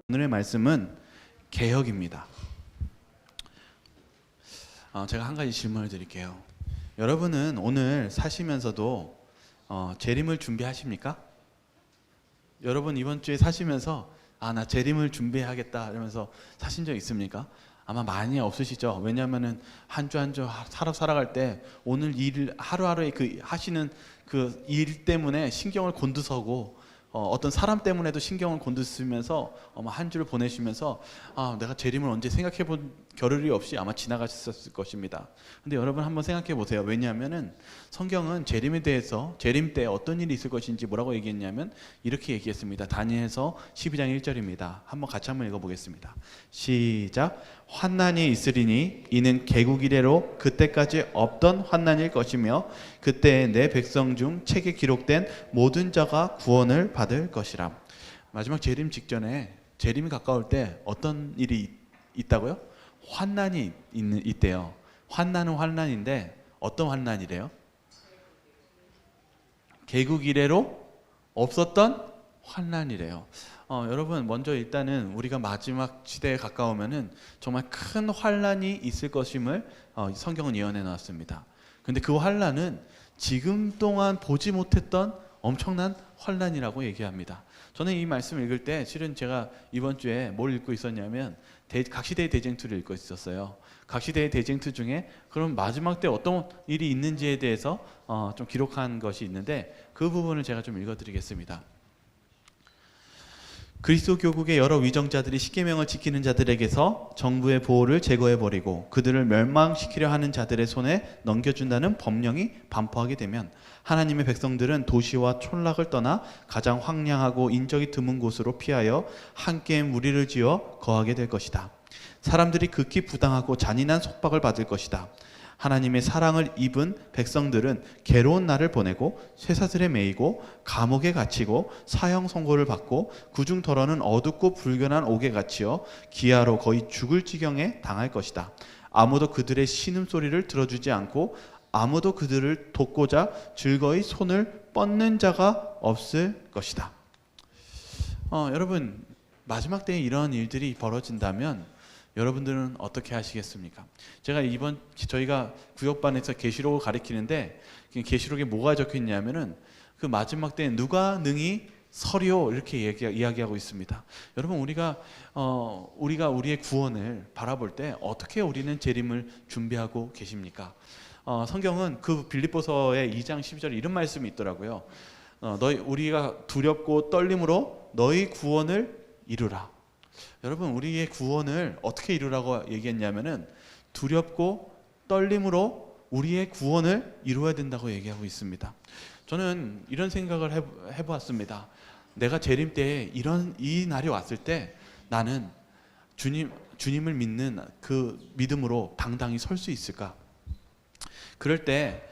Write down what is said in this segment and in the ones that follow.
오늘의 말씀은 개혁입니다. 제가 한 가지 질문을 드릴게요. 여러분은 오늘 사시면서도 재림을 준비하십니까? 여러분 이번 주에 사시면서 나 재림을 준비하겠다 이러면서 사신 적 있습니까? 아마 많이 없으시죠. 왜냐하면은 한 주 한 주 살아갈 때 오늘 일 하루하루의 그 하시는 그 일 때문에 신경을 곤두서고 어떤 사람 때문에도 신경을 곤두쓰면서 한 주를 보내시면서 내가 재림을 언제 생각해 본 겨를이 없이 아마 지나가셨을 것입니다. 근데 여러분 한번 생각해 보세요. 왜냐하면은 성경은 재림에 대해서 재림 때 어떤 일이 있을 것인지 뭐라고 얘기했냐면 이렇게 얘기했습니다. 다니엘서 12장 1절입니다. 한번 읽어보겠습니다. 시작. 환난이 있으리니 이는 개국 이래로 그때까지 없던 환난일 것이며 그때 내 백성 중 책에 기록된 모든 자가 구원을 받을 것이라. 마지막 재림 직전에 재림이 가까울 때 어떤 일이 있다고요? 환난이 있대요. 환난은 환난인데 어떤 환난이래요? 개국 이래로 없었던 환난이래요. 여러분 먼저 일단은 우리가 마지막 시대에 가까우면은 정말 큰 환난이 있을 것임을 성경은 예언해 놨습니다. 근데 그 환난은 지금 동안 보지 못했던 엄청난 환난이라고 얘기합니다. 저는 이 말씀을 읽을 때 실은 제가 이번 주에 뭘 읽고 있었냐면 각시대의 대쟁투를 읽고 있었어요. 각시대의 대쟁투 중에 그럼 마지막 때 어떤 일이 있는지에 대해서 좀 기록한 것이 있는데 그 부분을 제가 좀 읽어드리겠습니다. 그리스도 교국의 여러 위정자들이 십계명을 지키는 자들에게서 정부의 보호를 제거해버리고 그들을 멸망시키려 하는 자들의 손에 넘겨준다는 법령이 반포하게 되면 하나님의 백성들은 도시와 촌락을 떠나 가장 황량하고 인적이 드문 곳으로 피하여 함께 무리를 지어 거하게 될 것이다. 사람들이 극히 부당하고 잔인한 속박을 받을 것이다. 하나님의 사랑을 입은 백성들은 괴로운 날을 보내고 쇠사슬에 매이고 감옥에 갇히고 사형 선고를 받고 그중 더러는 어둡고 불견한 옥에 갇히어 기아로 거의 죽을 지경에 당할 것이다. 아무도 그들의 신음소리를 들어주지 않고 아무도 그들을 돕고자 즐거이 손을 뻗는 자가 없을 것이다. 여러분 마지막 때에 이런 일들이 벌어진다면 여러분들은 어떻게 하시겠습니까? 저희가 구역반에서 계시록을 가르치는데 계시록에 뭐가 적혀 있냐면은 그 마지막 때에 누가 능히 서리오 이렇게 이야기하고 있습니다. 여러분 우리가 우리의 구원을 바라볼 때 어떻게 우리는 재림을 준비하고 계십니까? 성경은 그 빌립보서의 2장 12절에 이런 말씀이 있더라고요. 우리가 두렵고 떨림으로 너희 구원을 이루라. 여러분 우리의 구원을 어떻게 이루라고 얘기했냐면은 두렵고 떨림으로 우리의 구원을 이루어야 된다고 얘기하고 있습니다. 저는 이런 생각을 해보았습니다. 내가 재림 때에 이 날이 왔을 때 나는 주님을 믿는 그 믿음으로 당당히 설 수 있을까? 그럴 때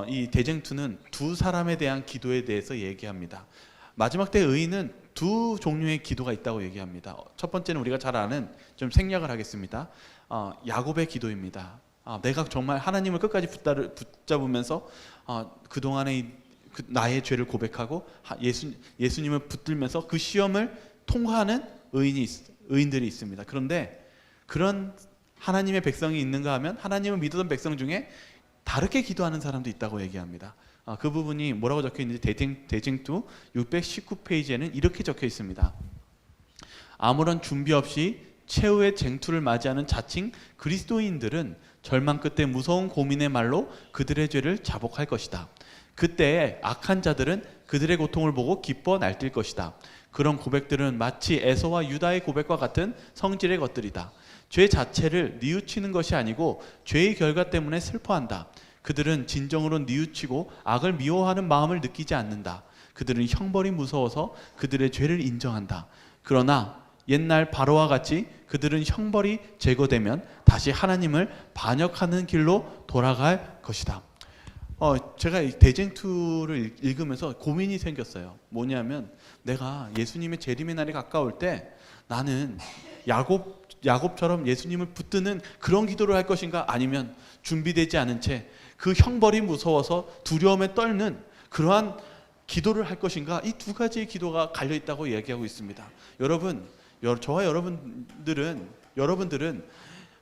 이 대쟁투는 두 사람에 대한 기도에 대해서 얘기합니다. 마지막 때 의인은 두 종류의 기도가 있다고 얘기합니다. 첫 번째는 우리가 잘 아는 좀 생략을 하겠습니다. 야곱의 기도입니다. 내가 정말 하나님을 끝까지 붙잡으면서 그동안의 나의 죄를 고백하고 예수님을 붙들면서 그 시험을 통과하는 의인들이 있습니다. 그런데 그런 하나님의 백성이 있는가 하면 하나님을 믿었던 백성 중에 다르게 기도하는 사람도 있다고 얘기합니다. 그 부분이 뭐라고 적혀 있는지 대쟁투 619페이지에는 이렇게 적혀 있습니다. 아무런 준비 없이 최후의 쟁투를 맞이하는 자칭 그리스도인들은 절망 끝에 무서운 고민의 말로 그들의 죄를 자복할 것이다. 그때 악한 자들은 그들의 고통을 보고 기뻐 날뛸 것이다. 그런 고백들은 마치 에서와 유다의 고백과 같은 성질의 것들이다. 죄 자체를 뉘우치는 것이 아니고 죄의 결과 때문에 슬퍼한다. 그들은 진정으로 뉘우치고 악을 미워하는 마음을 느끼지 않는다. 그들은 형벌이 무서워서 그들의 죄를 인정한다. 그러나 옛날 바로와 같이 그들은 형벌이 제거되면 다시 하나님을 반역하는 길로 돌아갈 것이다. 제가 이 대쟁투를 읽으면서 고민이 생겼어요. 뭐냐면 내가 예수님의 재림의 날이 가까울 때 나는 야곱처럼 예수님을 붙드는 그런 기도를 할 것인가, 아니면 준비되지 않은 채 그 형벌이 무서워서 두려움에 떨는 그러한 기도를 할 것인가, 이 두 가지의 기도가 갈려 있다고 이야기하고 있습니다. 여러분, 저와 여러분들은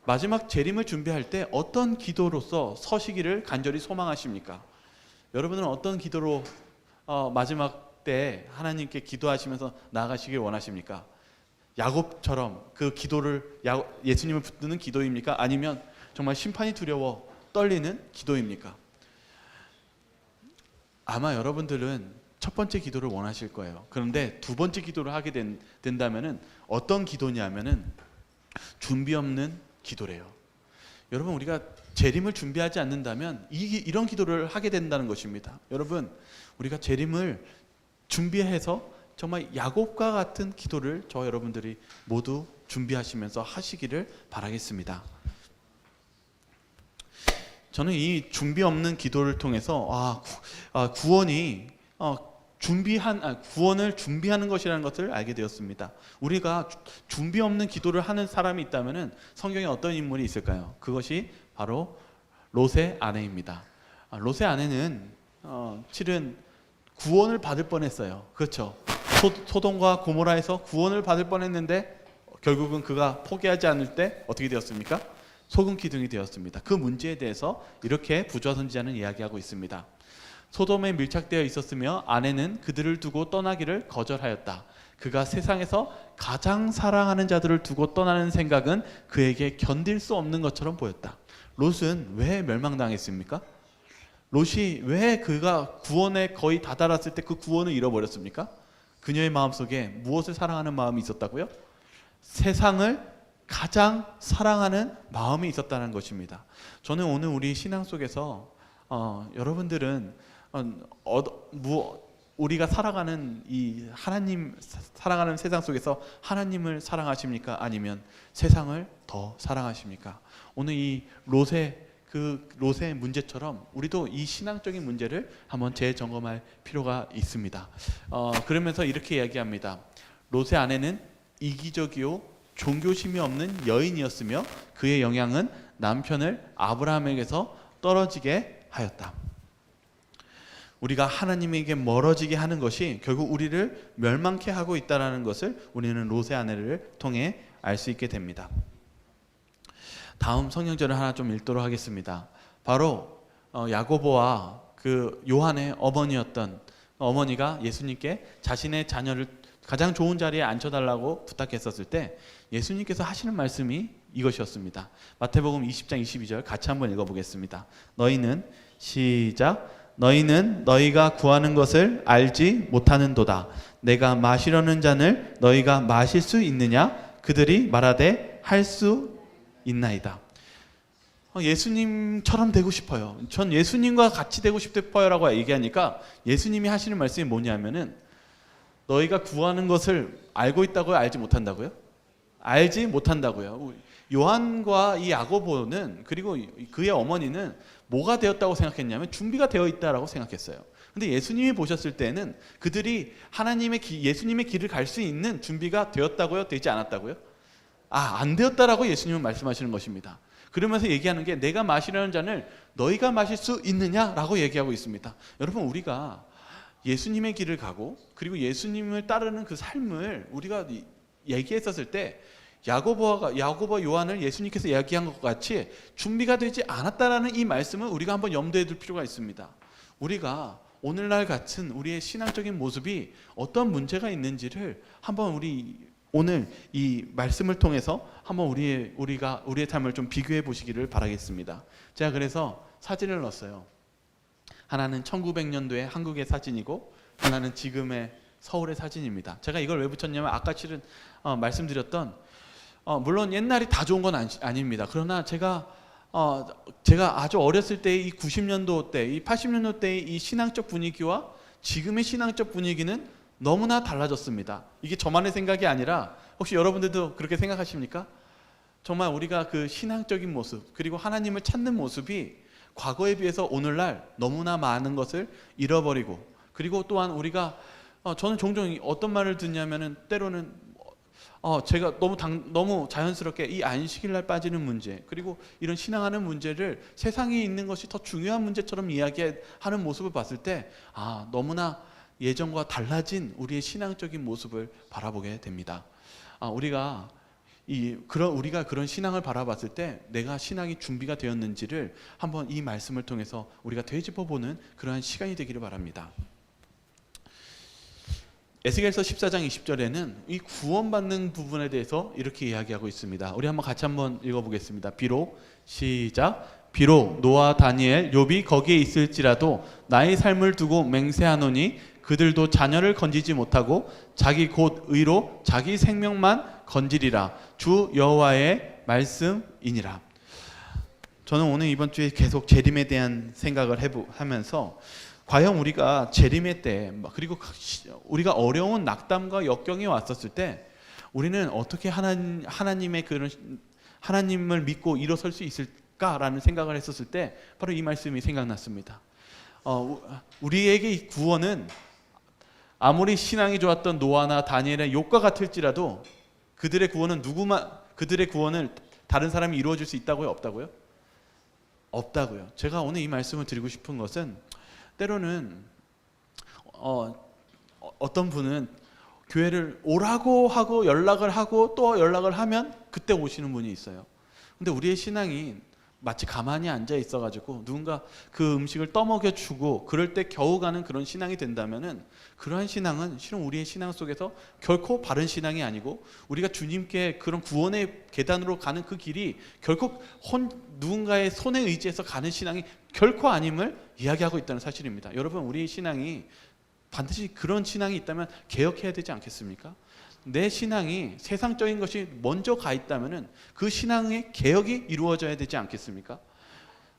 마지막 재림을 준비할 때 어떤 기도로서 서시기를 간절히 소망하십니까? 여러분은 어떤 기도로 마지막 때 하나님께 기도하시면서 나아가시길 원하십니까? 야곱처럼 그 기도를 예수님을 붙드는 기도입니까? 아니면 정말 심판이 두려워 떨리는 기도입니까? 아마 여러분들은 첫 번째 기도를 원하실 거예요. 그런데 두 번째 기도를 하게 된다면은 어떤 기도냐면은 준비 없는 기도래요. 여러분, 우리가 재림을 준비하지 않는다면 이런 기도를 하게 된다는 것입니다. 여러분, 우리가 재림을 준비해서 정말 야곱과 같은 기도를 저와 여러분들이 모두 준비하시면서 하시기를 바라겠습니다. 저는 이 준비 없는 기도를 통해서 구원을 준비하는 것이라는 것을 알게 되었습니다. 우리가 준비 없는 기도를 하는 사람이 있다면 성경에 어떤 인물이 있을까요? 그것이 바로 롯의 아내입니다. 롯의 아내는 실은 구원을 받을 뻔했어요. 그렇죠? 소돔과 고모라에서 구원을 받을 뻔했는데 결국은 그가 포기하지 않을 때 어떻게 되었습니까? 소금 기둥이 되었습니다. 그 문제에 대해서 이렇게 부조화 선지자는 이야기하고 있습니다. 소돔에 밀착되어 있었으며 아내는 그들을 두고 떠나기를 거절하였다. 그가 세상에서 가장 사랑하는 자들을 두고 떠나는 생각은 그에게 견딜 수 없는 것처럼 보였다. 롯은 왜 멸망당했습니까? 롯이 왜 그가 구원에 거의 다다랐을 때 그 구원을 잃어버렸습니까? 그녀의 마음속에 무엇을 사랑하는 마음이 있었다고요? 세상을 가장 사랑하는 마음이 있었다는 것입니다. 저는 오늘 우리 신앙 속에서 여러분들은 우리가 살아가는 이 하나님 사랑하는 세상 속에서 하나님을 사랑하십니까? 아니면 세상을 더 사랑하십니까? 오늘 이 롯의 문제처럼 우리도 이 신앙적인 문제를 한번 재점검할 필요가 있습니다. 그러면서 이렇게 이야기합니다. 롯의 아내는 이기적이요 종교심이 없는 여인이었으며 그의 영향은 남편을 아브라함에게서 떨어지게 하였다. 우리가 하나님에게 멀어지게 하는 것이 결국 우리를 멸망케 하고 있다는 것을 우리는 롯의 아내를 통해 알 수 있게 됩니다. 다음 성경절을 하나 좀 읽도록 하겠습니다. 바로 야고보와 그 요한의 어머니였던 어머니가 예수님께 자신의 자녀를 가장 좋은 자리에 앉혀달라고 부탁했었을 때 예수님께서 하시는 말씀이 이것이었습니다. 마태복음 20장 22절 같이 한번 읽어보겠습니다. 너희는 너희가 구하는 것을 알지 못하는도다. 내가 마시려는 잔을 너희가 마실 수 있느냐? 그들이 말하되 할 수 있나이다. 예수님처럼 되고 싶어요. 전 예수님과 같이 되고 싶어요 라고 얘기하니까 예수님이 하시는 말씀이 뭐냐면은 너희가 구하는 것을 알고 있다고요? 알지 못한다고요? 알지 못한다고요. 요한과 이 야고보는 그리고 그의 어머니는 뭐가 되었다고 생각했냐면 준비가 되어 있다라고 생각했어요. 근데 예수님이 보셨을 때는 그들이 예수님의 길을 갈 수 있는 준비가 되었다고요? 되지 않았다고요? 안 되었다라고 예수님은 말씀하시는 것입니다. 그러면서 얘기하는 게 내가 마시려는 잔을 너희가 마실 수 있느냐라고 얘기하고 있습니다. 여러분, 우리가 예수님의 길을 가고 그리고 예수님을 따르는 그 삶을 우리가 얘기했었을 때 야고보와 요한을 예수님께서 이야기한 것 같이 준비가 되지 않았다라는 이 말씀을 우리가 한번 염두에 둘 필요가 있습니다. 우리가 오늘날 같은 우리의 신앙적인 모습이 어떤 문제가 있는지를 한번 우리 오늘 이 말씀을 통해서 한번 우리의 삶을 좀 비교해 보시기를 바라겠습니다. 제가 그래서 사진을 넣었어요. 하나는 1900년도의 한국의 사진이고 하나는 지금의 서울의 사진입니다. 제가 이걸 왜 붙였냐면 아까 실은 말씀드렸던 물론 옛날이 다 좋은 건 아닙니다. 그러나 제가 아주 어렸을 때 이 90년도 때, 이 80년도 때의 이 신앙적 분위기와 지금의 신앙적 분위기는 너무나 달라졌습니다. 이게 저만의 생각이 아니라 혹시 여러분들도 그렇게 생각하십니까? 정말 우리가 그 신앙적인 모습 그리고 하나님을 찾는 모습이 과거에 비해서 오늘날 너무나 많은 것을 잃어버리고 그리고 또한 우리가 저는 종종 어떤 말을 듣냐면은 때로는 제가 너무 자연스럽게 이 안식일 날 빠지는 문제, 그리고 이런 신앙하는 문제를 세상에 있는 것이 더 중요한 문제처럼 이야기하는 모습을 봤을 때 너무나 예전과 달라진 우리의 신앙적인 모습을 바라보게 됩니다. 우리가 그런 신앙을 바라봤을 때 내가 신앙이 준비가 되었는지를 한번 이 말씀을 통해서 우리가 되짚어보는 그러한 시간이 되기를 바랍니다. 에스겔서 14장 20절에는 이 구원받는 부분에 대해서 이렇게 이야기하고 있습니다. 우리 같이 한번 읽어보겠습니다. 비록 노아, 다니엘, 욥이 거기에 있을지라도 나의 삶을 두고 맹세하노니 그들도 자녀를 건지지 못하고 자기 곧 의로 자기 생명만 건지리라. 주 여호와의 말씀이니라. 저는 오늘 이번 주에 계속 재림에 대한 생각을 하면서 과연 우리가 재림의 때, 그리고 우리가 어려운 낙담과 역경이 왔었을 때 우리는 어떻게 하나님의 하나님을 믿고 일어설 수 있을까라는 생각을 했었을 때 바로 이 말씀이 생각났습니다. 우리에게 이 구원은 아무리 신앙이 좋았던 노아나 다니엘의 욥과 같을지라도 그들의 구원을 다른 사람이 이루어줄 수 있다고요? 없다고요? 없다고요. 제가 오늘 이 말씀을 드리고 싶은 것은 때로는 어떤 분은 교회를 오라고 하고 연락을 하고 또 연락을 하면 그때 오시는 분이 있어요. 근데 우리의 신앙이 마치 가만히 앉아 있어가지고 누군가 그 음식을 떠먹여주고 그럴 때 겨우 가는 그런 신앙이 된다면은 그러한 신앙은 실은 우리의 신앙 속에서 결코 바른 신앙이 아니고 우리가 주님께 그런 구원의 계단으로 가는 그 길이 결코 누군가의 손에 의지해서 가는 신앙이 결코 아님을 이야기하고 있다는 사실입니다. 여러분, 우리의 신앙이 반드시 그런 신앙이 있다면 개혁해야 되지 않겠습니까? 내 신앙이 세상적인 것이 먼저 가 있다면 그 신앙의 개혁이 이루어져야 되지 않겠습니까?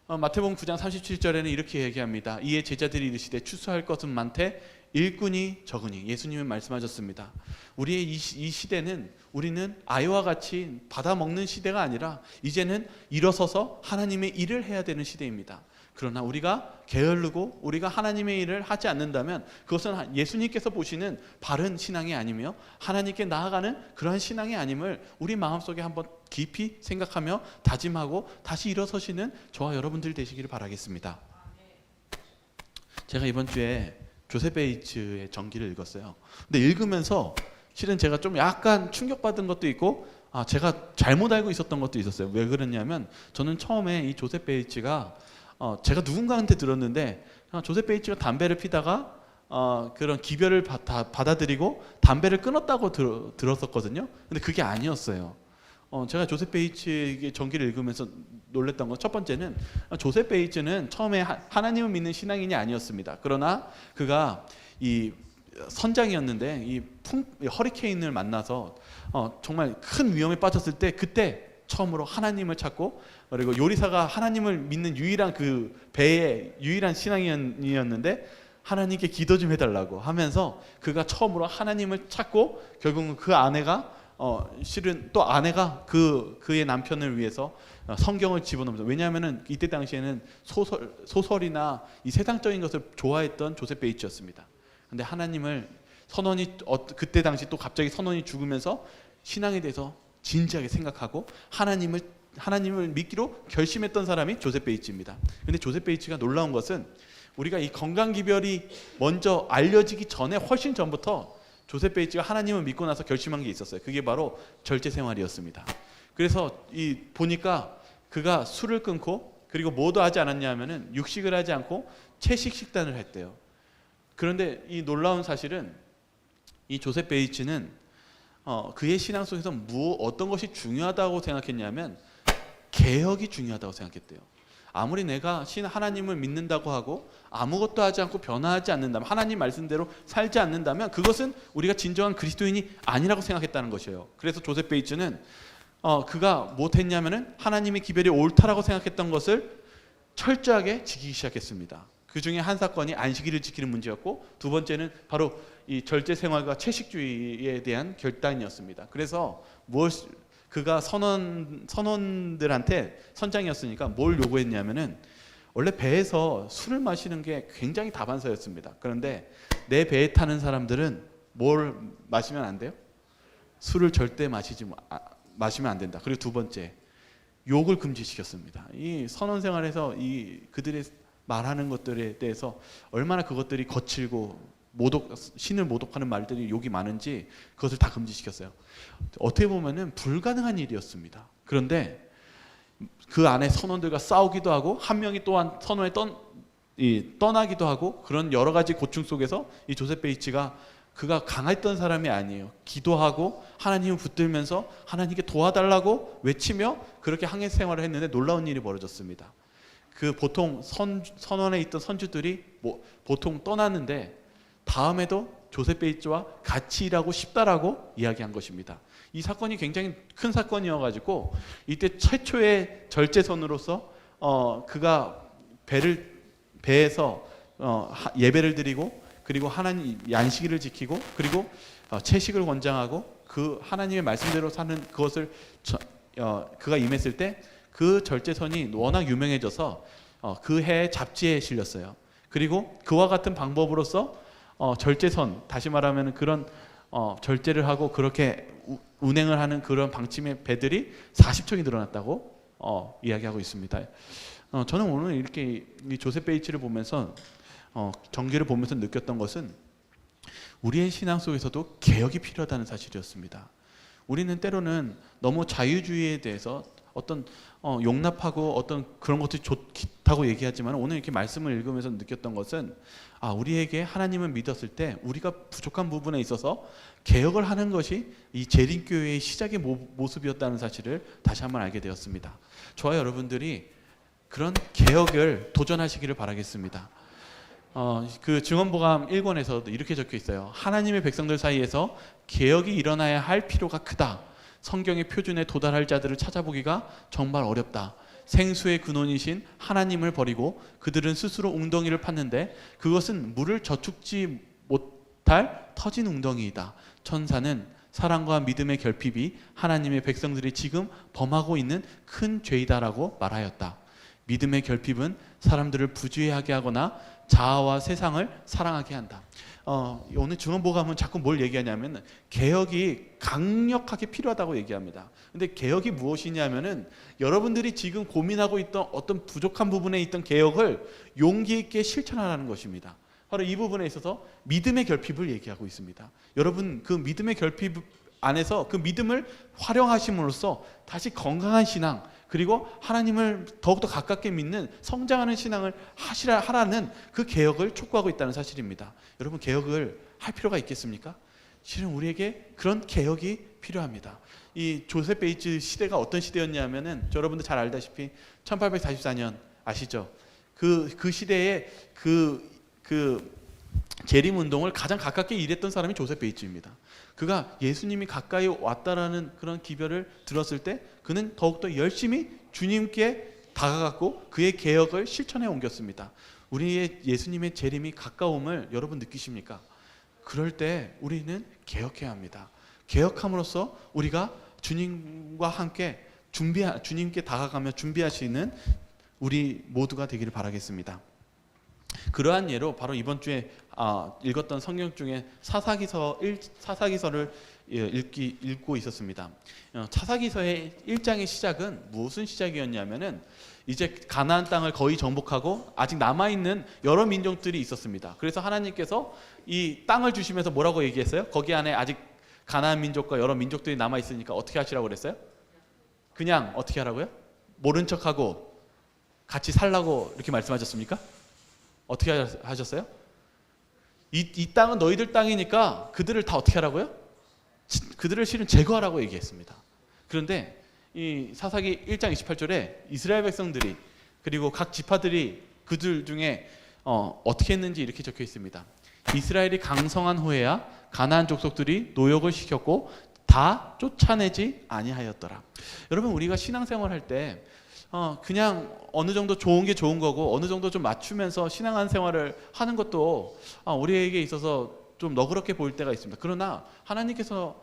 마태복음 9장 37절에는 이렇게 얘기합니다. 이에 제자들이 이르시되 추수할 것은 많되 일꾼이 적으니. 예수님은 말씀하셨습니다. 우리의 이 시대는 우리는 아이와 같이 받아먹는 시대가 아니라 이제는 일어서서 하나님의 일을 해야 되는 시대입니다. 그러나 우리가 게을르고 우리가 하나님의 일을 하지 않는다면 그것은 예수님께서 보시는 바른 신앙이 아니며 하나님께 나아가는 그러한 신앙이 아님을 우리 마음속에 한번 깊이 생각하며 다짐하고 다시 일어서시는 저와 여러분들이 되시기를 바라겠습니다. 제가 이번 주에 조세 베이츠의 전기를 읽었어요. 근데 읽으면서 실은 제가 좀 약간 충격받은 것도 있고 제가 잘못 알고 있었던 것도 있었어요. 왜 그랬냐면 저는 처음에 이 조세 베이츠가 제가 누군가한테 들었는데 조세 베이츠가 담배를 피다가 그런 기별을 받아들이고 담배를 끊었다고 들었었거든요. 근데 그게 아니었어요. 제가 조세 베이츠의 전기를 읽으면서 놀랬던 건 첫 번째는 조세 베이츠는 처음에 하나님을 믿는 신앙인이 아니었습니다. 그러나 그가 이 선장이었는데 이 허리케인을 만나서 정말 큰 위험에 빠졌을 때 그때 처음으로 하나님을 찾고 그리고 요리사가 하나님을 믿는 유일한 그 배의 유일한 신앙인이었는데 하나님께 기도 좀 해달라고 하면서 그가 처음으로 하나님을 찾고 결국은 그 아내가 실은 또 아내가 그의 남편을 위해서 성경을 집어넣으면서 왜냐하면은 이때 당시에는 소설이나 이 세상적인 것을 좋아했던 조세 베이츠였습니다. 근데 하나님을 그때 당시 또 갑자기 선원이 죽으면서 신앙에 대해서 진지하게 생각하고 하나님을 믿기로 결심했던 사람이 조세 베이츠입니다. 근데 조세 베이츠가 놀라운 것은 우리가 이 건강기별이 먼저 알려지기 전에 훨씬 전부터 조세 베이츠가 하나님을 믿고 나서 결심한 게 있었어요. 그게 바로 절제생활이었습니다. 그래서 보니까 그가 술을 끊고 그리고 뭐도 하지 않았냐 하면은 육식을 하지 않고 채식 식단을 했대요. 그런데 이 놀라운 사실은 이 조세 베이츠는 그의 신앙 속에서 어떤 것이 중요하다고 생각했냐면 개혁이 중요하다고 생각했대요. 아무리 내가 하나님을 믿는다고 하고 아무것도 하지 않고 변화하지 않는다면 하나님 말씀대로 살지 않는다면 그것은 우리가 진정한 그리스도인이 아니라고 생각했다는 것이에요. 그래서 조세 베이츠는 그가 못했냐면은 하나님의 기별이 옳다라고 생각했던 것을 철저하게 지키기 시작했습니다. 그 중에 한 사건이 안식일을 지키는 문제였고 두 번째는 바로 이 절제 생활과 채식주의에 대한 결단이었습니다. 그래서 그가 선원들한테 선장이었으니까 뭘 요구했냐면은 원래 배에서 술을 마시는 게 굉장히 다반사였습니다. 그런데 내 배에 타는 사람들은 뭘 마시면 안 돼요? 술을 절대 마시면 안 된다. 그리고 두 번째, 욕을 금지시켰습니다. 이 선원 생활에서 이 그들의 말하는 것들에 대해서 얼마나 그것들이 거칠고 신을 모독하는 말들이 욕이 많은지 그것을 다 금지시켰어요. 어떻게 보면은 불가능한 일이었습니다. 그런데 그 안에 선원들과 싸우기도 하고 한 명이 또한 선원에 떠나기도 하고 그런 여러 가지 고충 속에서 이 조셉 베이츠가 그가 강했던 사람이 아니에요. 기도하고 하나님을 붙들면서 하나님께 도와달라고 외치며 그렇게 항해 생활을 했는데 놀라운 일이 벌어졌습니다. 그 보통 선원에 있던 선주들이 보통 떠났는데 다음에도 조셉 베이츠와 같이 일하고 싶다라고 이야기한 것입니다. 이 사건이 굉장히 큰 사건이어가지고 이때 최초의 절제선으로서 그가 배에서 예배를 드리고 그리고 하나님 안식일을 지키고 그리고 채식을 권장하고 그 하나님의 말씀대로 사는 그것을 그가 임했을 때 그 절제선이 워낙 유명해져서 그 해의 잡지에 실렸어요. 그리고 그와 같은 방법으로서 절제선, 다시 말하면 그런 절제를 하고 그렇게 운행을 하는 그런 방침의 배들이 40척이 늘어났다고 이야기하고 있습니다. 저는 오늘 이렇게 이 조셉 베이츠를 보면서 전기를 보면서 느꼈던 것은 우리의 신앙 속에서도 개혁이 필요하다는 사실이었습니다. 우리는 때로는 너무 자유주의에 대해서 어떤 용납하고 어떤 그런 것들이 좋다고 얘기하지만 오늘 이렇게 말씀을 읽으면서 느꼈던 것은 우리에게 하나님을 믿었을 때 우리가 부족한 부분에 있어서 개혁을 하는 것이 이 재림교회의 시작의 모습이었다는 사실을 다시 한번 알게 되었습니다. 저와 여러분들이 그런 개혁을 도전하시기를 바라겠습니다. 그 증언보감 1권에서도 이렇게 적혀 있어요. 하나님의 백성들 사이에서 개혁이 일어나야 할 필요가 크다. 성경의 표준에 도달할 자들을 찾아보기가 정말 어렵다. 생수의 근원이신 하나님을 버리고 그들은 스스로 웅덩이를 팠는데 그것은 물을 저축지 못할 터진 웅덩이이다. 천사는 사랑과 믿음의 결핍이 하나님의 백성들이 지금 범하고 있는 큰 죄이다라고 말하였다. 믿음의 결핍은 사람들을 부주의하게 하거나 자아와 세상을 사랑하게 한다. 오늘 증언보감은 자꾸 뭘 얘기하냐면 개혁이 강력하게 필요하다고 얘기합니다. 근데 개혁이 무엇이냐면은 여러분들이 지금 고민하고 있던 어떤 부족한 부분에 있던 개혁을 용기 있게 실천하라는 것입니다. 바로 이 부분에 있어서 믿음의 결핍을 얘기하고 있습니다. 여러분 그 믿음의 결핍 안에서 그 믿음을 활용하심으로써 다시 건강한 신앙 그리고 하나님을 더욱더 가깝게 믿는 성장하는 신앙을 하라는 그 개혁을 촉구하고 있다는 사실입니다. 여러분 개혁을 할 필요가 있겠습니까? 실은 우리에게 그런 개혁이 필요합니다. 이 조셉 베이츠 시대가 어떤 시대였냐면은 여러분들 잘 알다시피 1844년 아시죠? 그 시대에 그 재림운동을 가장 가깝게 일했던 사람이 조셉 베이츠입니다. 그가 예수님이 가까이 왔다라는 그런 기별을 들었을 때 그는 더욱더 열심히 주님께 다가갔고 그의 개혁을 실천해 옮겼습니다. 우리의 예수님의 재림이 가까움을 여러분 느끼십니까? 그럴 때 우리는 개혁해야 합니다. 개혁함으로써 우리가 주님과 함께 주님께 다가가며 준비하시는 우리 모두가 되기를 바라겠습니다. 그러한 예로 바로 이번 주에 읽었던 성경 중에 사사기서를 읽고 있었습니다. 사사기서의 1장의 시작은 무슨 시작이었냐면은 이제 가나안 땅을 거의 정복하고 아직 남아있는 여러 민족들이 있었습니다. 그래서 하나님께서 이 땅을 주시면서 뭐라고 얘기했어요? 거기 안에 아직 가나안 민족과 여러 민족들이 남아있으니까 어떻게 하시라고 그랬어요? 그냥 어떻게 하라고요? 모른 척하고 같이 살라고 이렇게 말씀하셨습니까? 어떻게 하셨어요? 이 땅은 너희들 땅이니까 그들을 다 어떻게 하라고요? 그들을 실은 제거하라고 얘기했습니다. 그런데 이 사사기 1장 28절에 이스라엘 백성들이 그리고 각 지파들이 그들 중에 어떻게 했는지 이렇게 적혀 있습니다. 이스라엘이 강성한 후에야 가나안 족속들이 노역을 시켰고 다 쫓아내지 아니하였더라. 여러분 우리가 신앙생활 할 때 그냥 어느 정도 좋은 게 좋은 거고 어느 정도 좀 맞추면서 신앙한 생활을 하는 것도 우리에게 있어서 좀 너그럽게 보일 때가 있습니다. 그러나 하나님께서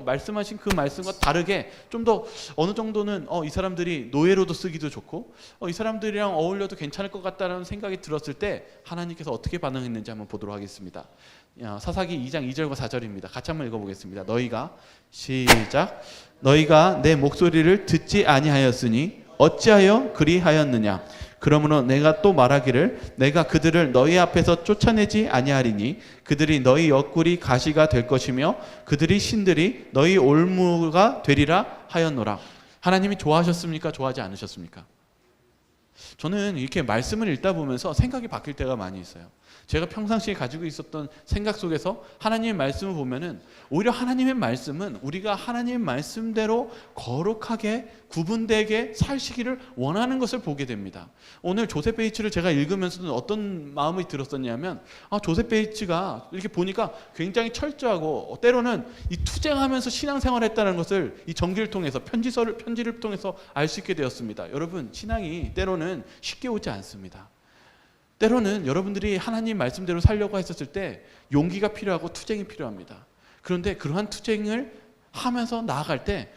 말씀하신 그 말씀과 다르게 좀 더 어느 정도는 이 사람들이 노예로도 쓰기도 좋고 이 사람들이랑 어울려도 괜찮을 것 같다는 생각이 들었을 때 하나님께서 어떻게 반응했는지 한번 보도록 하겠습니다. 사사기 2장 2절과 4절입니다. 같이 한번 읽어보겠습니다. 시작. 너희가 내 목소리를 듣지 아니하였으니 어찌하여 그리하였느냐. 그러므로 내가 또 말하기를 내가 그들을 너희 앞에서 쫓아내지 아니하리니 그들이 너희 옆구리 가시가 될 것이며 그들이 신들이 너희 올무가 되리라 하였노라. 하나님이 좋아하셨습니까? 좋아하지 않으셨습니까? 저는 이렇게 말씀을 읽다 보면서 생각이 바뀔 때가 많이 있어요. 제가 평상시에 가지고 있었던 생각 속에서 하나님의 말씀을 보면은 오히려 하나님의 말씀은 우리가 하나님의 말씀대로 거룩하게 구분되게 살시기를 원하는 것을 보게 됩니다. 오늘 조셉 베이츠를 제가 읽으면서는 어떤 마음이 들었었냐면 조셉 베이츠가 이렇게 보니까 굉장히 철저하고 때로는 이 투쟁하면서 신앙생활을 했다는 것을 이 전기를 통해서 편지를 통해서 알 수 있게 되었습니다. 여러분, 신앙이 때로는 쉽게 오지 않습니다. 때로는 여러분들이 하나님 말씀대로 살려고 했었을 때 용기가 필요하고 투쟁이 필요합니다. 그런데 그러한 투쟁을 하면서 나아갈 때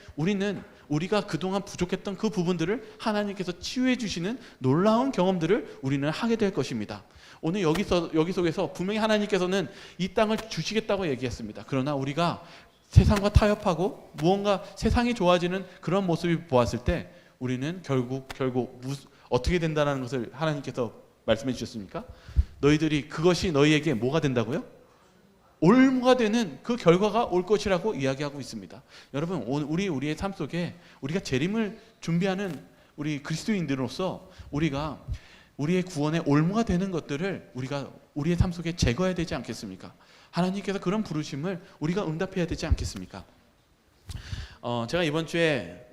우리가 그동안 부족했던 그 부분들을 하나님께서 치유해 주시는 놀라운 경험들을 우리는 하게 될 것입니다. 오늘 여기 속에서 분명히 하나님께서는 이 땅을 주시겠다고 얘기했습니다. 그러나 우리가 세상과 타협하고 무언가 세상이 좋아지는 그런 모습이 보았을 때 우리는 결국 어떻게 된다는 것을 하나님께서 말씀해 주셨습니까? 너희들이 그것이 너희에게 뭐가 된다고요? 올무가 되는 그 결과가 올 것이라고 이야기하고 있습니다. 여러분, 우리의 삶 속에 우리가 재림을 준비하는 우리 그리스도인들로서 우리가 우리의 구원의 올무가 되는 것들을 우리가 우리의 삶 속에 제거해야 되지 않겠습니까? 하나님께서 그런 부르심을 우리가 응답해야 되지 않겠습니까? 제가 이번 주에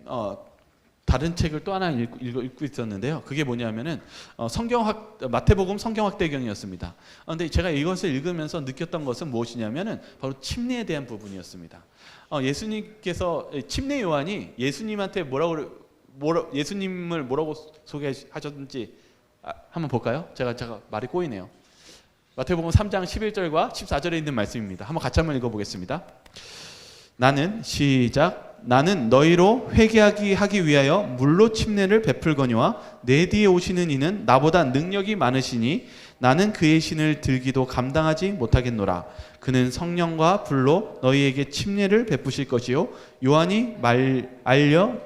다른 책을 또 하나 읽고 있었는데요. 그게 뭐냐면은 마태복음 성경학대경이었습니다. 그런데 제가 이것을 읽으면서 느꼈던 것은 무엇이냐면은 바로 침례에 대한 부분이었습니다. 예수님께서 침례 요한이 예수님한테 예수님을 뭐라고 소개하셨는지 한번 볼까요? 제가 말이 꼬이네요. 마태복음 3장 11절과 14절에 있는 말씀입니다. 같이 읽어보겠습니다. 나는 너희로 회개하게 하기 위하여 물로 침례를 베풀거니와 내 뒤에 오시는 이는 나보다 능력이 많으시니 나는 그의 신을 들기도 감당하지 못하겠노라. 그는 성령과 불로 너희에게 침례를 베푸실 것이요 요한이 말려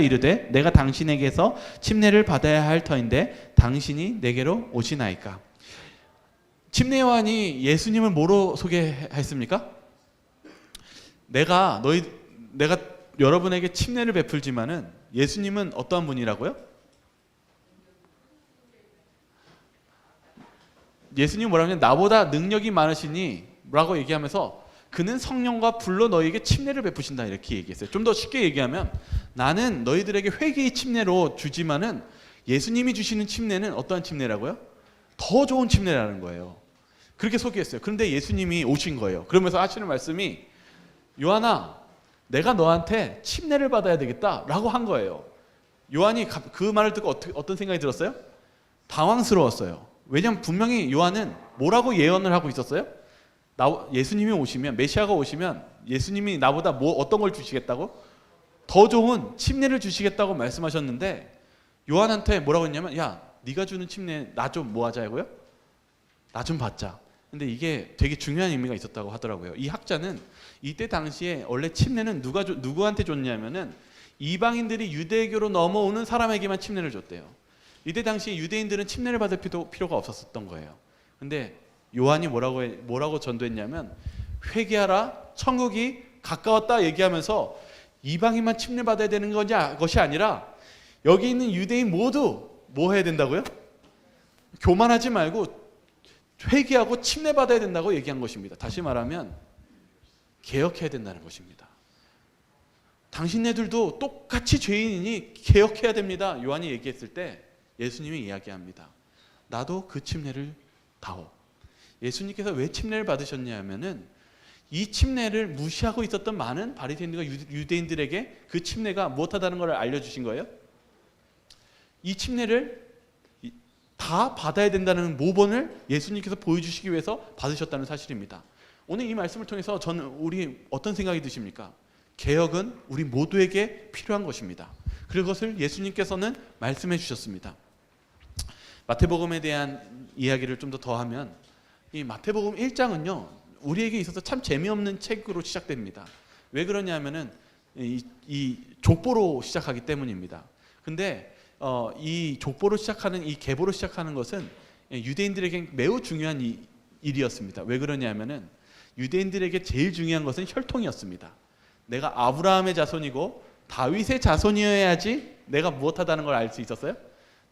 이르되 내가 당신에게서 침례를 받아야 할 터인데 당신이 내게로 오시나이까. 침례 요한이 예수님을 뭐로 소개했습니까? 내가 여러분에게 침례를 베풀지만은 예수님은 어떠한 분이라고요? 예수님이 뭐라고 하냐면 나보다 능력이 많으시니 라고 얘기하면서 그는 성령과 불로 너희에게 침례를 베푸신다 이렇게 얘기했어요. 좀 더 쉽게 얘기하면 나는 너희들에게 회개의 침례로 주지만은 예수님이 주시는 침례는 어떠한 침례라고요? 더 좋은 침례라는 거예요. 그렇게 소개했어요. 그런데 예수님이 오신 거예요. 그러면서 하시는 말씀이 요한아, 내가 너한테 침례를 받아야 되겠다라고 한 거예요. 요한이 그 말을 듣고 어떤 생각이 들었어요? 당황스러웠어요. 왜냐하면 분명히 요한은 뭐라고 예언을 하고 있었어요? 예수님이 오시면, 메시아가 오시면 예수님이 나보다 어떤 걸 주시겠다고? 더 좋은 침례를 주시겠다고 말씀하셨는데 요한한테 뭐라고 했냐면 야, 네가 주는 침례 나 좀 뭐 하자고요? 나 좀 받자. 근데 이게 되게 중요한 의미가 있었다고 하더라고요. 이 학자는 이때 당시에 원래 침례는 누구한테 줬냐면은 이방인들이 유대교로 넘어오는 사람에게만 침례를 줬대요. 이때 당시에 유대인들은 침례를 받을 필요가 없었던 거예요. 근데 요한이 뭐라고 전도했냐면 회개하라, 천국이 가까웠다 얘기하면서 이방인만 침례 받아야 되는 것이 아니라 여기 있는 유대인 모두 뭐 해야 된다고요? 교만하지 말고 회개하고 침례 받아야 된다고 얘기한 것입니다. 다시 말하면 개혁해야 된다는 것입니다. 당신네들도 똑같이 죄인이니 개혁해야 됩니다. 요한이 얘기했을 때 예수님이 이야기합니다. 나도 그 침례를 다오. 예수님께서 왜 침례를 받으셨냐 하면은 이 침례를 무시하고 있었던 많은 바리새인들과 유대인들에게 그 침례가 무엇하다는 것을 알려주신 거예요. 이 침례를 다 받아야 된다는 모본을 예수님께서 보여주시기 위해서 받으셨다는 사실입니다. 오늘 이 말씀을 통해서 저는 우리 어떤 생각이 드십니까? 개혁은 우리 모두에게 필요한 것입니다. 그것을 예수님께서는 말씀해 주셨습니다. 마태복음에 대한 이야기를 좀 더 더하면 이 마태복음 1장은요 우리에게 있어서 참 재미없는 책으로 시작됩니다. 왜 그러냐면은 이 족보로 시작하기 때문입니다. 근데 이 족보로 시작하는 이 계보로 시작하는 것은 유대인들에게 매우 중요한 일이었습니다. 왜 그러냐면은 유대인들에게 제일 중요한 것은 혈통이었습니다. 내가 아브라함의 자손이고 다윗의 자손이어야지 내가 무엇하다는 걸 알 수 있었어요?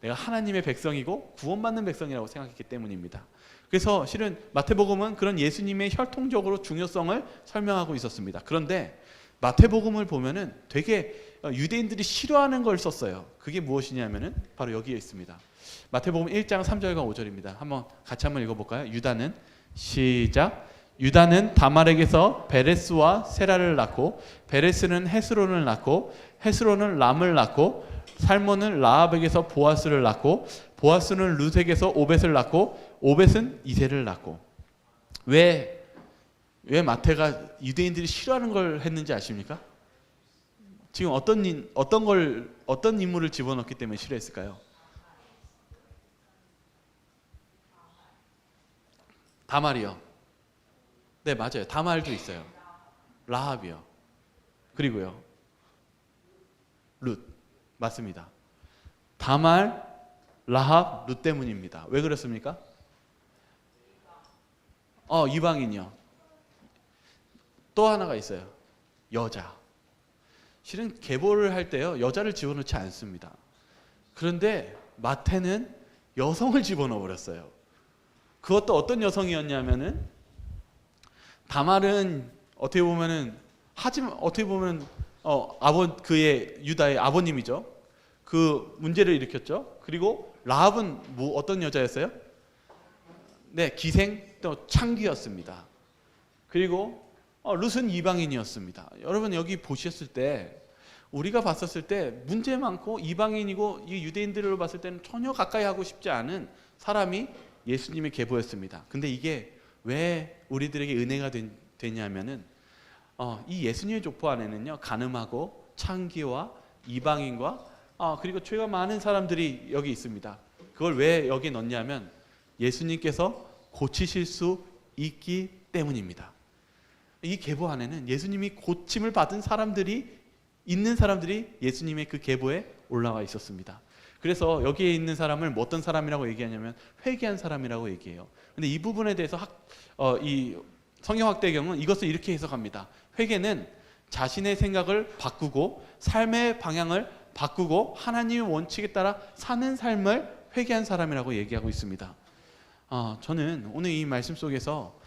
내가 하나님의 백성이고 구원받는 백성이라고 생각했기 때문입니다. 그래서 실은 마태복음은 그런 예수님의 혈통적으로 중요성을 설명하고 있었습니다. 그런데 마태복음을 보면은 되게 유대인들이 싫어하는 걸 썼어요. 그게 무엇이냐면은 바로 여기에 있습니다. 마태복음 1장 3절과 5절입니다. 같이 한번 읽어볼까요? 유다는 시작. 유다는 다말에게서 베레스와 세라를 낳고 베레스는 헤스론을 낳고 헤스론은 람을 낳고 살몬은 라합에게서 보아스를 낳고 보아스는 룻에게서 오벳을 낳고 오벳은 이새를 낳고. 왜 마태가 유대인들이 싫어하는 걸 했는지 아십니까? 지금 어떤 인물을 집어넣기 때문에 싫어했을까요? 다말이요. 네, 맞아요. 다말도 있어요. 라합이요. 그리고요. 룻. 맞습니다. 다말, 라합, 룻 때문입니다. 왜 그렇습니까? 이방인이요. 또 하나가 있어요. 여자. 실은 계보를 할 때요 여자를 집어넣지 않습니다. 그런데 마태는 여성을 집어넣어 버렸어요. 그것도 어떤 여성이었냐면은 다말은 어떻게 보면은 그의 유다의 아버님이죠. 그 문제를 일으켰죠. 그리고 라합은 어떤 여자였어요? 네, 기생 또 창기였습니다. 그리고 룻은 이방인이었습니다. 여러분 여기 보셨을 때 우리가 봤었을 때 문제 많고 이방인이고 이 유대인들로 봤을 때는 전혀 가까이 하고 싶지 않은 사람이 예수님의 계보였습니다. 근데 이게 왜 우리들에게 은혜가 되냐면은 이 예수님의 족보 안에는요 간음하고 창기와 이방인과 그리고 죄가 많은 사람들이 여기 있습니다. 그걸 왜 여기 넣냐면 예수님께서 고치실 수 있기 때문입니다. 이 계보 안에는 예수님이 고침을 받은 있는 사람들이 예수님의 그 계보에 올라와 있었습니다. 그래서 여기에 있는 사람을 어떤 사람이라고 얘기하냐면 회개한 사람이라고 얘기해요. 근데 이 부분에 대해서 이 성경학대경은 이것을 이렇게 해석합니다. 회개는 자신의 생각을 바꾸고 삶의 방향을 바꾸고 하나님의 원칙에 따라 사는 삶을 회개한 사람이라고 얘기하고 있습니다. 저는 오늘 이 말씀 속에서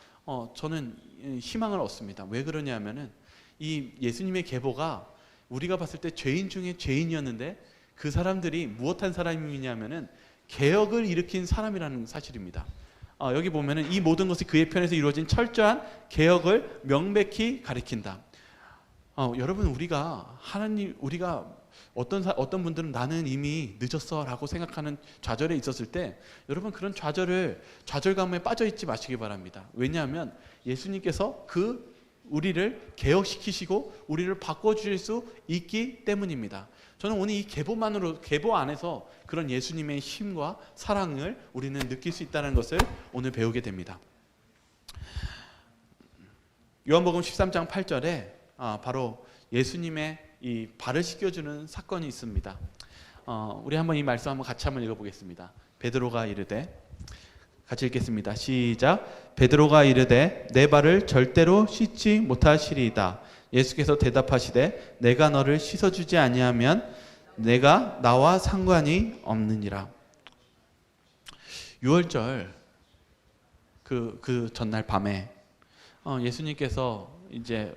저는 희망을 얻습니다. 왜 그러냐면은 이 예수님의 계보가 우리가 봤을 때 죄인 중에 죄인이었는데 그 사람들이 무엇한 사람이냐면은 개혁을 일으킨 사람이라는 사실입니다. 여기 보면은 이 모든 것이 그의 편에서 이루어진 철저한 개혁을 명백히 가리킨다. 여러분 우리가 어떤 분들은 나는 이미 늦었어라고 생각하는 좌절에 있었을 때 여러분 그런 좌절감에 빠져 있지 마시기 바랍니다. 왜냐하면 예수님께서 우리를 개혁시키시고 우리를 바꿔주실 수 있기 때문입니다. 저는 오늘 이 계보 안에서 그런 예수님의 힘과 사랑을 우리는 느낄 수 있다는 것을 오늘 배우게 됩니다. 요한복음 13장 8절에 바로 예수님의 이 발을 씻겨주는 사건이 있습니다. 우리 한번 이 말씀 같이 한번 읽어보겠습니다. 베드로가 이르되, 같이 읽겠습니다. 시작. 베드로가 이르되 내 발을 절대로 씻지 못하시리이다. 예수께서 대답하시되 내가 너를 씻어주지 아니하면 내가 나와 상관이 없느니라. 유월절 그 전날 밤에 예수님께서 이제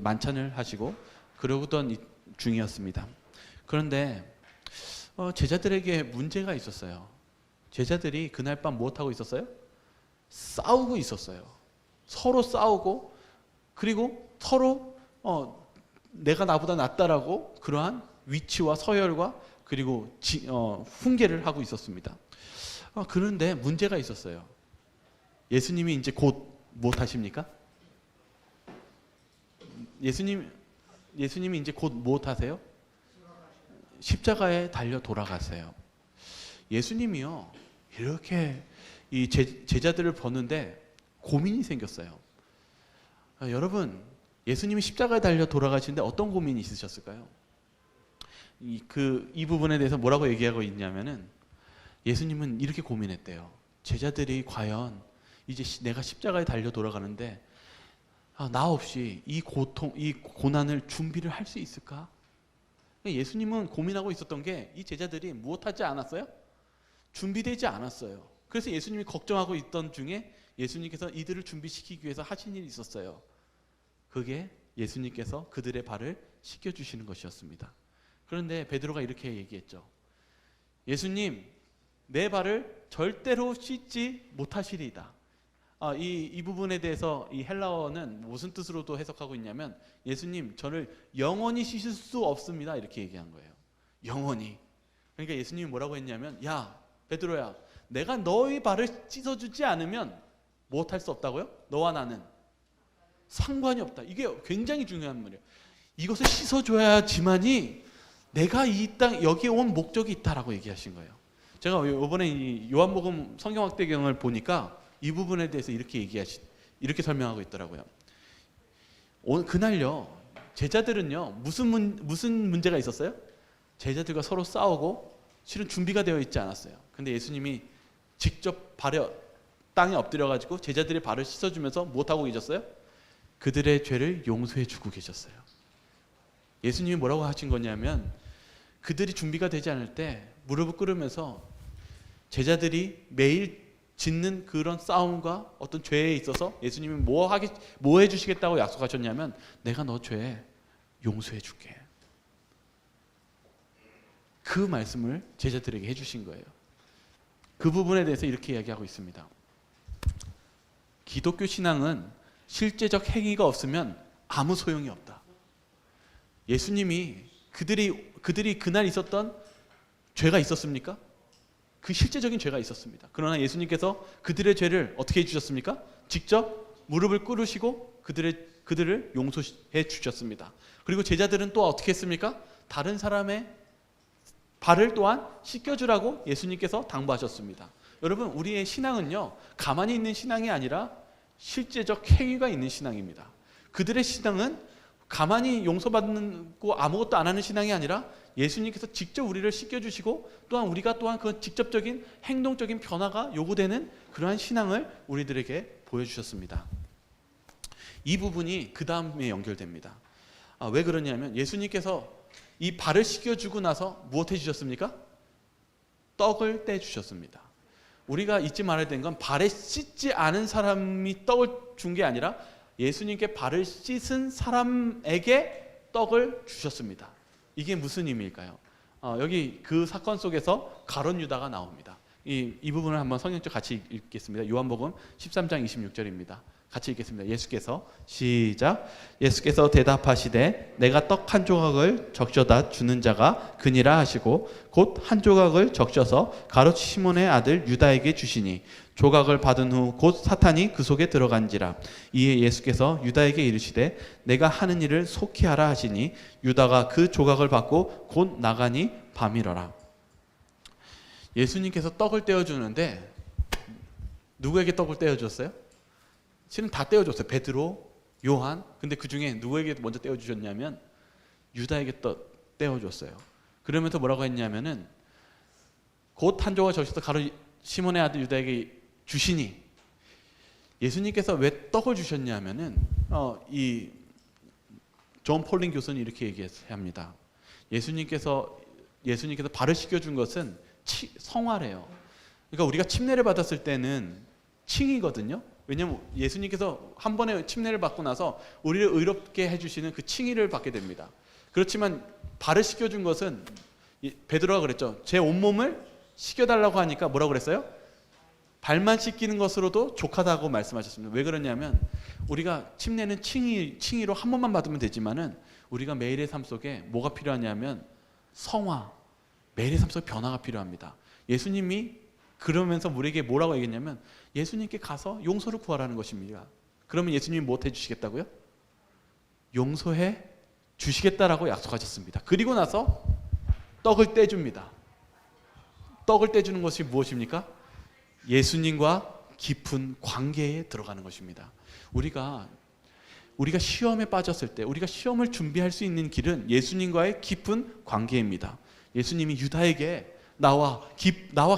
만찬을 하시고 그러던 중이었습니다. 그런데 제자들에게 문제가 있었어요. 제자들이 그날 밤 무엇하고 있었어요? 싸우고 있었어요. 서로 싸우고 그리고 서로 내가 나보다 낫다라고 그러한 위치와 서열과 그리고 훈계를 하고 있었습니다. 그런데 문제가 있었어요. 예수님이 이제 곧 못 하십니까? 예수님이 이제 곧 못 하세요? 십자가에 달려 돌아가세요. 예수님이요, 이렇게 이 제자들을 보는데 고민이 생겼어요. 여러분, 예수님이 십자가에 달려 돌아가시는데 어떤 고민이 있으셨을까요? 이 부분에 대해서 뭐라고 얘기하고 있냐면은, 예수님은 이렇게 고민했대요. 제자들이 과연 이제 내가 십자가에 달려 돌아가는데 나 없이 이 고통, 이 고난을 준비를 할 수 있을까? 예수님은 고민하고 있었던 게, 이 제자들이 무엇하지 않았어요? 준비되지 않았어요. 그래서 예수님이 걱정하고 있던 중에 예수님께서 이들을 준비시키기 위해서 하신 일이 있었어요. 그게 예수님께서 그들의 발을 씻겨주시는 것이었습니다. 그런데 베드로가 이렇게 얘기했죠. 예수님, 내 발을 절대로 씻지 못하시리이다. 이 부분에 대해서 이 헬라어는 무슨 뜻으로도 해석하고 있냐면, 예수님, 저를 영원히 씻을 수 없습니다, 이렇게 얘기한 거예요. 영원히. 그러니까 예수님이 뭐라고 했냐면, 야 베드로야, 내가 너의 발을 씻어주지 않으면 못할 수 없다고요? 너와 나는 상관이 없다. 이게 굉장히 중요한 말이에요. 이것을 씻어줘야지만이 내가 이 땅 여기에 온 목적이 있다라고 얘기하신 거예요. 제가 이번에 이 요한복음 성경학대경을 보니까 이 부분에 대해서 이렇게 설명하고 있더라고요. 그날요, 제자들은요, 무슨 문제가 있었어요? 제자들과 서로 싸우고 실은 준비가 되어 있지 않았어요. 근데 예수님이 직접 땅에 엎드려 가지고 제자들의 발을 씻어주면서 무엇하고 계셨어요? 그들의 죄를 용서해 주고 계셨어요. 예수님이 뭐라고 하신 거냐면, 그들이 준비가 되지 않을 때 무릎을 꿇으면서 제자들이 매일 짓는 그런 싸움과 어떤 죄에 있어서 예수님이 뭐 해주시겠다고 약속하셨냐면, 내가 너 죄 용서해 줄게. 그 말씀을 제자들에게 해주신 거예요. 그 부분에 대해서 이렇게 이야기하고 있습니다. 기독교 신앙은 실제적 행위가 없으면 아무 소용이 없다. 예수님이 그들이 그날 있었던 죄가 있었습니까? 그 실제적인 죄가 있었습니다. 그러나 예수님께서 그들의 죄를 어떻게 해주셨습니까? 직접 무릎을 꿇으시고 그들을 용서해 주셨습니다. 그리고 제자들은 또 어떻게 했습니까? 다른 사람의 발을 또한 씻겨주라고 예수님께서 당부하셨습니다. 여러분, 우리의 신앙은요, 가만히 있는 신앙이 아니라 실제적 행위가 있는 신앙입니다. 그들의 신앙은 가만히 용서받고 아무것도 안 하는 신앙이 아니라 예수님께서 직접 우리를 씻겨주시고, 또한 우리가 또한 그 직접적인 행동적인 변화가 요구되는 그러한 신앙을 우리들에게 보여주셨습니다. 이 부분이 그 다음에 연결됩니다. 왜 그러냐면, 예수님께서 이 발을 씻겨주고 나서 무엇 해주셨습니까? 떡을 떼주셨습니다. 우리가 잊지 말아야 되는 건, 발에 씻지 않은 사람이 떡을 준 게 아니라 예수님께 발을 씻은 사람에게 떡을 주셨습니다. 이게 무슨 의미일까요? 여기 그 사건 속에서 가룟 유다가 나옵니다. 이 부분을 한번 성경적 같이 읽겠습니다. 요한복음 13장 26절입니다. 같이 읽겠습니다. 시작. 예수께서 대답하시되, 내가 떡 한 조각을 적셔다 주는 자가 그니라 하시고, 곧 한 조각을 적셔서 가룟 시몬의 아들 유다에게 주시니, 조각을 받은 후 곧 사탄이 그 속에 들어간지라. 이에 예수께서 유다에게 이르시되, 내가 하는 일을 속히 하라 하시니, 유다가 그 조각을 받고 곧 나가니 밤이러라. 예수님께서 떡을 떼어주는데 누구에게 떡을 떼어줬어요? 실은 다 떼어줬어요. 베드로, 요한. 근데 그 중에 누구에게 먼저 떼어주셨냐면 유다에게 떼어줬어요. 그러면서 뭐라고 했냐면은, 곧 한 조각 적셔서 가룟 시몬의 아들 유다에게 주시니, 예수님께서 왜 떡을 주셨냐면은 이 존 폴링 교수는 이렇게 얘기합니다. 예수님께서 발을 씻겨준 것은 성화래요. 그러니까 우리가 침례를 받았을 때는 칭이거든요. 왜냐하면 예수님께서 한 번에 침례를 받고 나서 우리를 의롭게 해주시는 그 칭의를 받게 됩니다. 그렇지만 발을 씻겨준 것은, 베드로가 그랬죠. 제 온몸을 씻겨달라고 하니까 뭐라고 그랬어요? 발만 씻기는 것으로도 족하다고 말씀하셨습니다. 왜 그러냐면, 우리가 침례는 칭의로 한 번만 받으면 되지만은, 우리가 매일의 삶 속에 뭐가 필요하냐면 성화, 매일의 삶 속에 변화가 필요합니다. 예수님이 그러면서 우리에게 뭐라고 얘기했냐면 예수님께 가서 용서를 구하라는 것입니다. 그러면 예수님이 뭐 해주시겠다고요? 용서해 주시겠다라고 약속하셨습니다. 그리고 나서 떡을 떼줍니다. 떡을 떼주는 것이 무엇입니까? 예수님과 깊은 관계에 들어가는 것입니다. 우리가 시험에 빠졌을 때, 우리가 시험을 준비할 수 있는 길은 예수님과의 깊은 관계입니다. 예수님이 유다에게 나와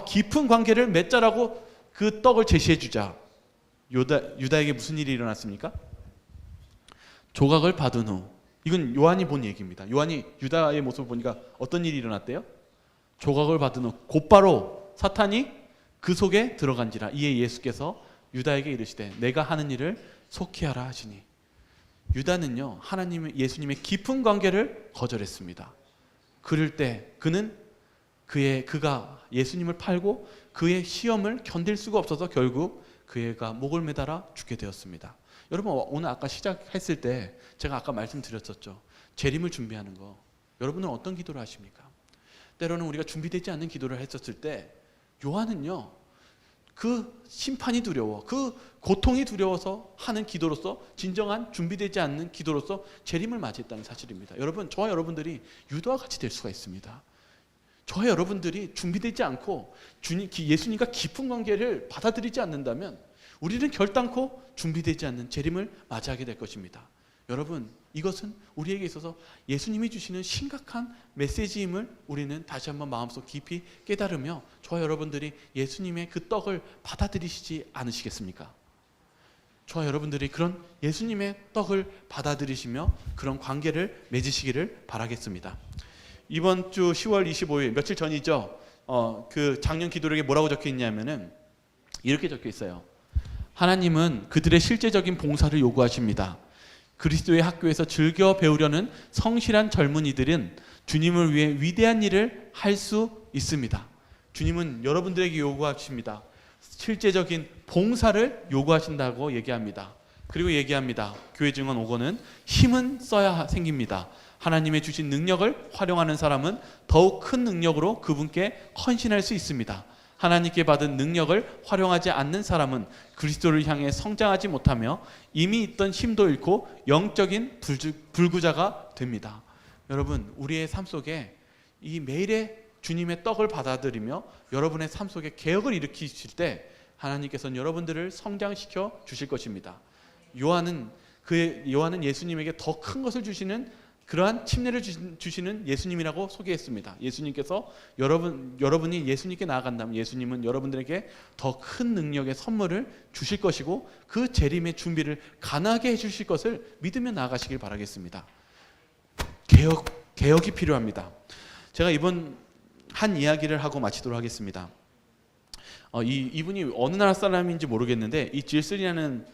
깊은 관계를 맺자라고 그 떡을 제시해 주자. 유다에게 무슨 일이 일어났습니까? 조각을 받은 후, 이건 요한이 본 얘기입니다. 요한이 유다의 모습을 보니까 어떤 일이 일어났대요? 조각을 받은 후 곧바로 사탄이 그 속에 들어간지라. 이에 예수께서 유다에게 이르시되 내가 하는 일을 속히 하라 하시니. 유다는요, 예수님의 깊은 관계를 거절했습니다. 그럴 때 그가 예수님을 팔고 그의 시험을 견딜 수가 없어서 결국 그가 목을 매달아 죽게 되었습니다. 여러분, 오늘 아까 시작했을 때 제가 아까 말씀드렸었죠. 재림을 준비하는 거. 여러분은 어떤 기도를 하십니까? 때로는 우리가 준비되지 않는 기도를 했었을 때 요한은요, 그 심판이 두려워, 그 고통이 두려워서 하는 기도로서, 진정한 준비되지 않는 기도로서 재림을 맞이했다는 사실입니다. 여러분, 저와 여러분들이 유다와 같이 될 수가 있습니다. 저와 여러분들이 준비되지 않고 예수님과 깊은 관계를 받아들이지 않는다면 우리는 결단코 준비되지 않는 재림을 맞이하게 될 것입니다. 여러분, 이것은 우리에게 있어서 예수님이 주시는 심각한 메시지임을 우리는 다시 한번 마음속 깊이 깨달으며 저와 여러분들이 예수님의 그 떡을 받아들이시지 않으시겠습니까? 저와 여러분들이 그런 예수님의 떡을 받아들이시며 그런 관계를 맺으시기를 바라겠습니다. 이번 주 10월 25일 며칠 전이죠. 그 작년 기도록에 뭐라고 적혀 있냐면은 이렇게 적혀 있어요. 하나님은 그들의 실제적인 봉사를 요구하십니다. 그리스도의 학교에서 즐겨 배우려는 성실한 젊은이들은 주님을 위해 위대한 일을 할 수 있습니다. 주님은 여러분들에게 요구하십니다. 실제적인 봉사를 요구하신다고 얘기합니다. 그리고 얘기합니다. 교회 증언 5권은 힘은 써야 생깁니다. 하나님의 주신 능력을 활용하는 사람은 더욱 큰 능력으로 그분께 헌신할 수 있습니다. 하나님께 받은 능력을 활용하지 않는 사람은 그리스도를 향해 성장하지 못하며 이미 있던 힘도 잃고 영적인 불구자가 됩니다. 여러분, 우리의 삶 속에 이 매일의 주님의 떡을 받아들이며 여러분의 삶 속에 개혁을 일으키실 때 하나님께서는 여러분들을 성장시켜 주실 것입니다. 요한은 예수님에게 더 큰 것을 주시는, 그러한 침례를 주시는 예수님이라고 소개했습니다. 예수님께서 여러분이 예수님께 나아간다면 예수님은 여러분들에게 더 큰 능력의 선물을 주실 것이고 그 재림의 준비를 가능하게 해주실 것을 믿으며 나아가시길 바라겠습니다. 개혁이 필요합니다. 제가 이번 한 이야기를 하고 마치도록 하겠습니다. 이분이 어느 나라 사람인지 모르겠는데 이 질슨이라는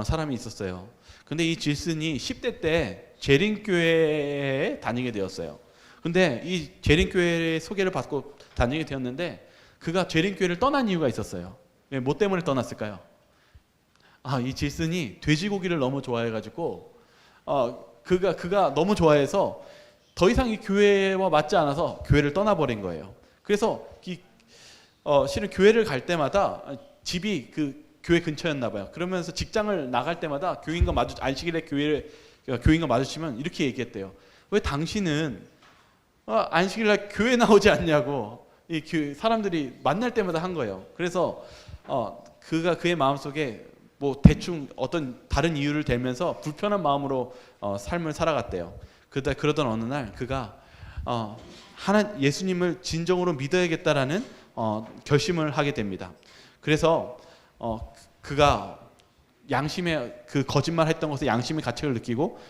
사람이 있었어요. 근데 이 질슨이 10대 때 재림교회에 다니게 되었어요. 근데 이 재림교회의 소개를 받고 다니게 되었는데 그가 재림교회를 떠난 이유가 있었어요. 뭐 때문에 떠났을까요? 이 질슨이 돼지고기를 너무 좋아해가지고 그가 너무 좋아해서 더 이상 이 교회와 맞지 않아서 교회를 떠나버린 거예요. 그래서 실은 교회를 갈 때마다 집이 그 교회 근처였나 봐요. 그러면서 직장을 나갈 때마다 안식일에 교인과 마주치면 이렇게 얘기했대요. 왜 당신은 안식일날 교회 나오지 않냐고 사람들이 만날 때마다 한 거예요. 그래서 그의 마음속에 뭐 대충 어떤 다른 이유를 대면서 불편한 마음으로 삶을 살아갔대요. 그러던 어느 날 그가 예수님을 진정으로 믿어야겠다라는 결심을 하게 됩니다. 그래서 그가 양심의 그 거짓말 했던 것에 양심의 가책을 느끼고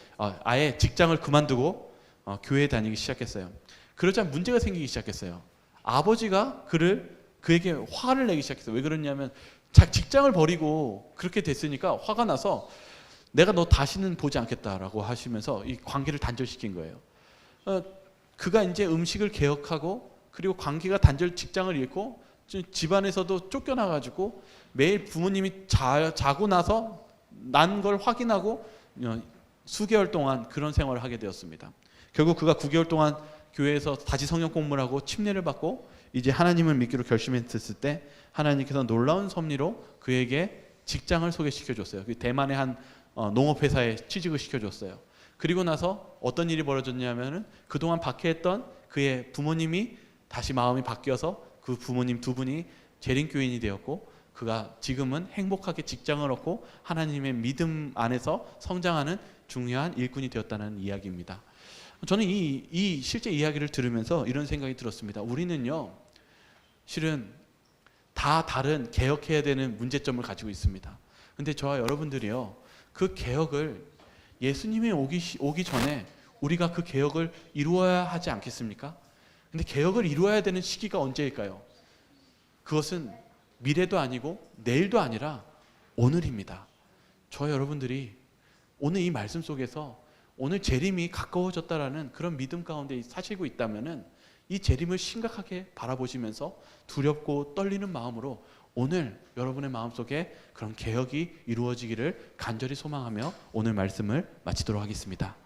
아예 직장을 그만두고 교회에 다니기 시작했어요. 그러자 문제가 생기기 시작했어요. 아버지가 그에게 화를 내기 시작했어요. 왜 그러냐면 직장을 버리고 그렇게 됐으니까 화가 나서 내가 너 다시는 보지 않겠다라고 하시면서 이 관계를 단절시킨 거예요. 그가 이제 음식을 개혁하고 그리고 관계가 직장을 잃고 집안에서도 쫓겨나가지고 매일 부모님이 자고 나서 난 걸 확인하고 수개월 동안 그런 생활을 하게 되었습니다. 결국 그가 9개월 동안 교회에서 다시 성경 공부를 하고 침례를 받고 이제 하나님을 믿기로 결심했을 때 하나님께서 놀라운 섭리로 그에게 직장을 소개시켜 줬어요. 대만의 한 농업회사에 취직을 시켜줬어요. 그리고 나서 어떤 일이 벌어졌냐면은 그동안 박해했던 그의 부모님이 다시 마음이 바뀌어서 그 부모님 두 분이 재림교인이 되었고, 그가 지금은 행복하게 직장을 얻고 하나님의 믿음 안에서 성장하는 중요한 일꾼이 되었다는 이야기입니다. 저는 이 실제 이야기를 들으면서 이런 생각이 들었습니다. 우리는요, 실은 다 다른 개혁해야 되는 문제점을 가지고 있습니다. 근데 저와 여러분들이요, 그 개혁을 예수님이 오기 전에 우리가 그 개혁을 이루어야 하지 않겠습니까? 근데 개혁을 이루어야 되는 시기가 언제일까요? 그것은 미래도 아니고 내일도 아니라 오늘입니다. 저와 여러분들이 오늘 이 말씀 속에서 오늘 재림이 가까워졌다라는 그런 믿음 가운데 사시고 있다면은 이 재림을 심각하게 바라보시면서 두렵고 떨리는 마음으로 오늘 여러분의 마음속에 그런 개혁이 이루어지기를 간절히 소망하며 오늘 말씀을 마치도록 하겠습니다.